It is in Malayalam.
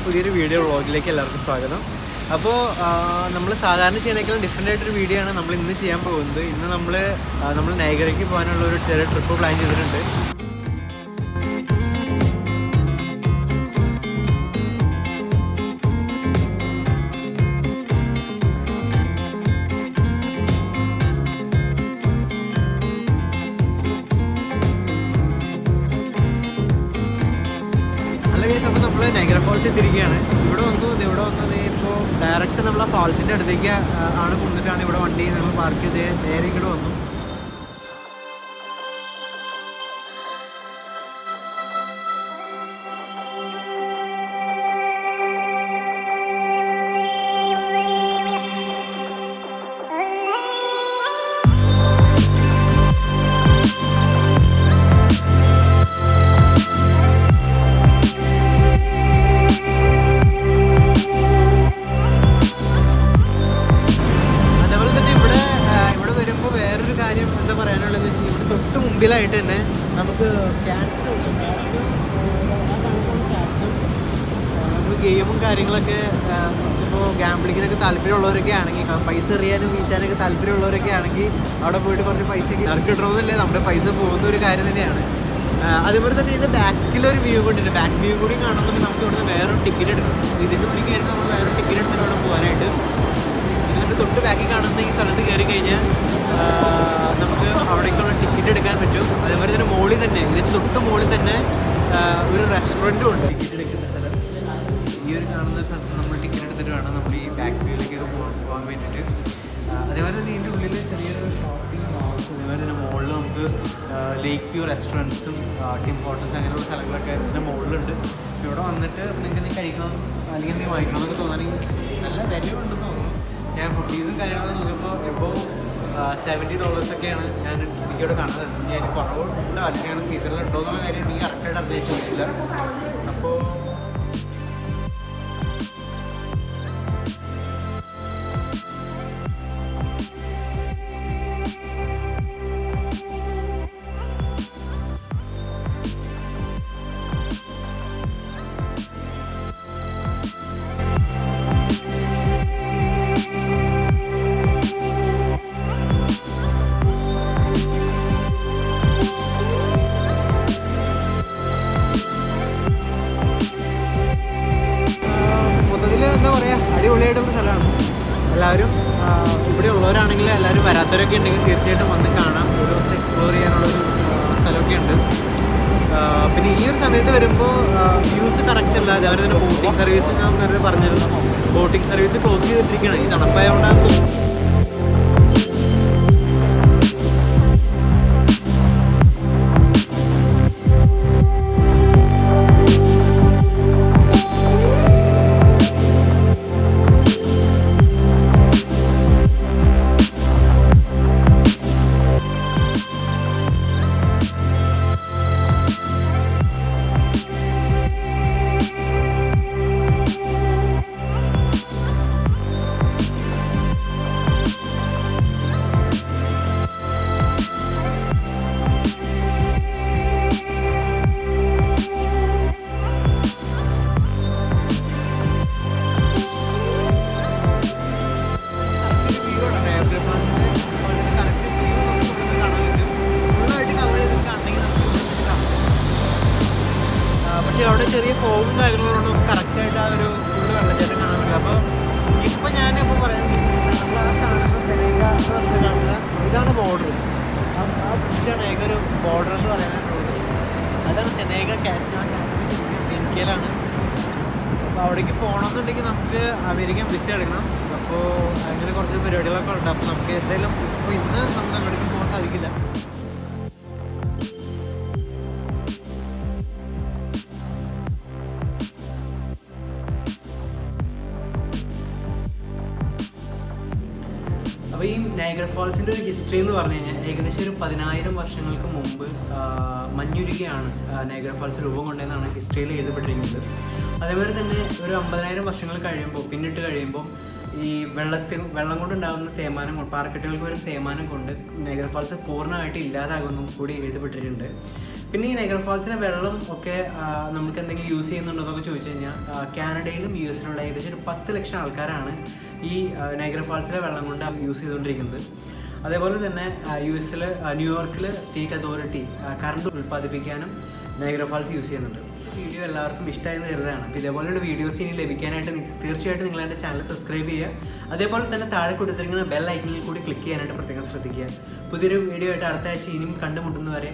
പുതിയൊരു വീഡിയോ വ്ളോഗിലേക്ക് എല്ലാവർക്കും സ്വാഗതം. അപ്പോൾ നമ്മൾ സാധാരണ ചെയ്യണേക്കാളും ഡിഫറെൻ്റ് ആയിട്ടൊരു വീഡിയോ ആണ് നമ്മൾ ഇന്ന് ചെയ്യാൻ പോകുന്നത്. ഇന്ന് നമ്മൾ നൈഗറയ്ക്ക് പോകാനുള്ള ഒരു ചെറിയ ട്രിപ്പ് പ്ലാൻ ചെയ്തിട്ടുണ്ട്. അപ്പോൾ നമ്മൾ നൈഗറ ഫാൾസ് എത്തിയിരിക്കുകയാണ്. ഇവിടെ വന്നത് ഇപ്പോൾ ഡയറക്റ്റ് നമ്മൾ ആ ഫാൾസിൻ്റെ അടുത്തേക്ക് ആണ് കൊണ്ടിട്ടാണ് ഇവിടെ വണ്ടി നമ്മൾ പാർക്ക് ചെയ്ത് നേരെ ഇങ്ങോട്ട് വന്നു. തൊട്ട് മുമ്പിലായിട്ട് തന്നെ നമുക്ക് നമുക്ക് ഗെയിമും കാര്യങ്ങളൊക്കെ ഇപ്പോൾ ഗാംബ്ലിങ്ങിനൊക്കെ താല്പര്യമുള്ളവരൊക്കെ ആണെങ്കിൽ പൈസ എറിയാനും വീശാനൊക്കെ താല്പര്യമുള്ളവരൊക്കെ ആണെങ്കിൽ അവിടെ പോയിട്ട് കുറച്ച് പൈസ അവർക്ക് കിട്ടണമെന്നില്ലേ, നമ്മുടെ പൈസ പോകുന്ന ഒരു കാര്യം തന്നെയാണ്. അതുപോലെ തന്നെ ഇതിൻ്റെ ബാക്കിലൊരു വ്യൂ കൊണ്ടിട്ട് ബാക്ക് വ്യൂ കൂടി കാണുന്നുണ്ടെങ്കിൽ നമുക്ക് ഇവിടുന്ന് വേറൊരു ടിക്കറ്റ് എടുക്കണം. ഇതിൻ്റെ ഉള്ളിൽ കയറി നമ്മൾ വേറൊരു ടിക്കറ്റ് എടുത്തിട്ട് അവിടെ പോകാനായിട്ട്. ഇതിൻ്റെ തൊട്ട് ബാക്കിൽ കാണുന്ന ഈ സ്ഥലത്ത് കയറി കഴിഞ്ഞാൽ നമുക്ക് അവിടേക്കുള്ള ടിക്കറ്റ് എടുക്കാൻ പറ്റും. അതേപോലെ തന്നെ മുകളിൽ തന്നെ ഇതിൻ്റെ തൊട്ട് മുകളിൽ തന്നെ ഒരു റെസ്റ്റോറൻറ്റും ഉണ്ട്. ടിക്കറ്റ് എടുക്കുന്ന സ്ഥലം ഈ ഒരു കാണുന്ന സ്ഥലത്ത് നമ്മൾ ടിക്കറ്റ് എടുത്തിട്ട് വേണം നമ്മൾ ഈ ബാക്ക് വ്യൂയിലേക്കൊക്കെ പോകാൻ വേണ്ടിയിട്ട്. അതേപോലെ തന്നെ ഇതിൻ്റെ ഉള്ളിൽ ചെറിയൊരു ഷോപ്പിംഗ് മാൾസ്, അതേപോലെ തന്നെ മുകളിൽ നമുക്ക് ലേക്ക് വ്യൂ റെസ്റ്റോറൻറ്റ്സും ടിം ഹോട്ടൽസ് അങ്ങനെയുള്ള സ്ഥലങ്ങളൊക്കെ ഇതിൻ്റെ മുകളിലുണ്ട്. ഇവിടെ വന്നിട്ട് നിങ്ങൾക്ക് എന്തെങ്കിലും കഴിക്കണം അല്ലെങ്കിൽ എന്തെങ്കിലും വാങ്ങിക്കണമെന്നൊക്കെ തോന്നുകയാണെങ്കിൽ നല്ല വില ഉണ്ടെന്ന് തോന്നുന്നു. ഞാൻ ഹുഡീസും കാര്യങ്ങളൊക്കെ നോക്കിയപ്പോൾ എപ്പോൾ $70 ഞാൻ എനിക്കിവിടെ കാണുന്നത്. ഞാൻ കുറവുണ്ടോ അല്ലെങ്കിൽ സീസണിൽ ഉണ്ടോ എന്നുള്ള കാര്യം എനിക്ക് കറക്റ്റായിട്ട് അറിയാൻ ചോദിച്ചില്ല. അപ്പോൾ എന്താ പറയുക, അടിപൊളിയായിട്ടുള്ള സ്ഥലമാണ്. എല്ലാവരും ഇവിടെ ഉള്ളവരാണെങ്കിൽ എല്ലാവരും വരാത്തവരൊക്കെ ഉണ്ടെങ്കിൽ തീർച്ചയായിട്ടും വന്ന് കാണാം. ഒരു ദിവസത്തെ എക്സ്പ്ലോർ ചെയ്യാനുള്ളൊരു സ്ഥലമൊക്കെ ഉണ്ട്. പിന്നെ ഈ ഒരു സമയത്ത് വരുമ്പോൾ വ്യൂസ് കറക്റ്റ് അല്ല. അതേപോലെ തന്നെ ബോട്ടിംഗ് സർവീസ് ഞാൻ നേരത്തെ പറഞ്ഞിരുന്നു, ബോട്ടിംഗ് സർവീസ് ക്ലോസ് ചെയ്തിട്ടിരിക്കുകയാണ്. ഈ തണുപ്പായതുകൊണ്ടാണെന്ന് തോന്നുന്നു. അവിടെ ചെറിയ ഫോമും കാര്യങ്ങളൊന്നും കറക്റ്റായിട്ട് ആ ഒരു ഫുള്ള് വെള്ളച്ചാട്ടം കാണാൻ പറ്റില്ല. അപ്പോൾ ഇപ്പം ഞാനിപ്പോൾ പറയുന്നത് നമ്മൾ ആ കാണുന്ന സെനേഗ എന്ന് പറഞ്ഞ് കാണുന്ന ഇതാണ് ബോർഡർ. ആ പിച്ചാണ് ഏതൊരു ബോർഡർ എന്ന് പറയാനായിട്ടുള്ളത്. അതാണ് സെനേഗ അമേരിക്കയിലാണ്. അപ്പോൾ അവിടേക്ക് പോകണമെന്നുണ്ടെങ്കിൽ നമുക്ക് അമേരിക്കൻ വിസ എടുക്കണം. അപ്പോൾ അങ്ങനെ കുറച്ച് പരിപാടികളൊക്കെ ഉണ്ട്. അപ്പോൾ നമുക്ക് എന്തായാലും ഇപ്പോൾ ഇന്ന് നമുക്ക് അങ്ങോട്ടേക്ക് പോകാൻ സാധിക്കില്ല. അപ്പോൾ ഈ നൈഗറ ഫാൾസിൻ്റെ ഒരു ഹിസ്റ്ററി എന്ന് പറഞ്ഞു കഴിഞ്ഞാൽ ഏകദേശം ഒരു 10,000 വർഷങ്ങൾക്ക് മുമ്പ് മഞ്ഞുരുകിയാണ് നൈഗറ ഫാൾസ് രൂപം കൊണ്ടതെന്നാണ് ഹിസ്റ്ററിയിൽ എഴുതപ്പെട്ടിരിക്കുന്നത്. അതേപോലെ തന്നെ ഒരു 50,000 വർഷങ്ങൾ കഴിയുമ്പോൾ പിന്നിട്ട് കഴിയുമ്പോൾ ഈ വെള്ളം കൊണ്ടുണ്ടാകുന്ന തേയ്മാനം കൊണ്ട്, പാറക്കെട്ടുകൾക്ക് വരുന്ന തേയ്മാനം കൊണ്ട് നയഗ്ര ഫാൾസ് പൂർണ്ണമായിട്ട് ഇല്ലാതാകുമെന്നും കൂടി എഴുതപ്പെട്ടിട്ടുണ്ട്. പിന്നെ ഈ നയഗ്ര ഫാൾസിലെ വെള്ളം ഒക്കെ നമുക്ക് എന്തെങ്കിലും യൂസ് ചെയ്യുന്നുണ്ടോ എന്നൊക്കെ ചോദിച്ചു കഴിഞ്ഞാൽ കാനഡയിലും യു എസിലുള്ള ഏകദേശം ഒരു 10 ലക്ഷം ആൾക്കാരാണ് ഈ നയഗ്ര ഫാൾസിലെ വെള്ളം കൊണ്ട് യൂസ് ചെയ്തുകൊണ്ടിരിക്കുന്നത്. അതേപോലെ തന്നെ യു എസിൽ ന്യൂയോർക്കിൽ സ്റ്റേറ്റ് അതോറിറ്റി കറണ്ട് ഉൽപ്പാദിപ്പിക്കാനും നയഗ്ര ഫാൾസ് യൂസ് ചെയ്യുന്നുണ്ട്. വീഡിയോ എല്ലാവർക്കും ഇഷ്ടമായെന്ന് കരുതാണ്. അപ്പോൾ ഇതേപോലെയുള്ള വീഡിയോസ് ഇനി ലഭിക്കാനായിട്ട് തീർച്ചയായിട്ടും നിങ്ങൾ എൻ്റെ ചാനൽ സബ്സ്ക്രൈബ് ചെയ്യുക. അതേപോലെ തന്നെ താഴെ കൊടുത്തിരിക്കുന്ന ബെൽ ഐക്കണിൽ കൂടി ക്ലിക്ക് ചെയ്യാനായിട്ട് പ്രത്യേകം ശ്രദ്ധിക്കുക. പുതിയൊരു വീഡിയോ ആയിട്ട് അടുത്ത ആഴ്ച ഇനിയും കണ്ടുമുട്ടുന്നവരെ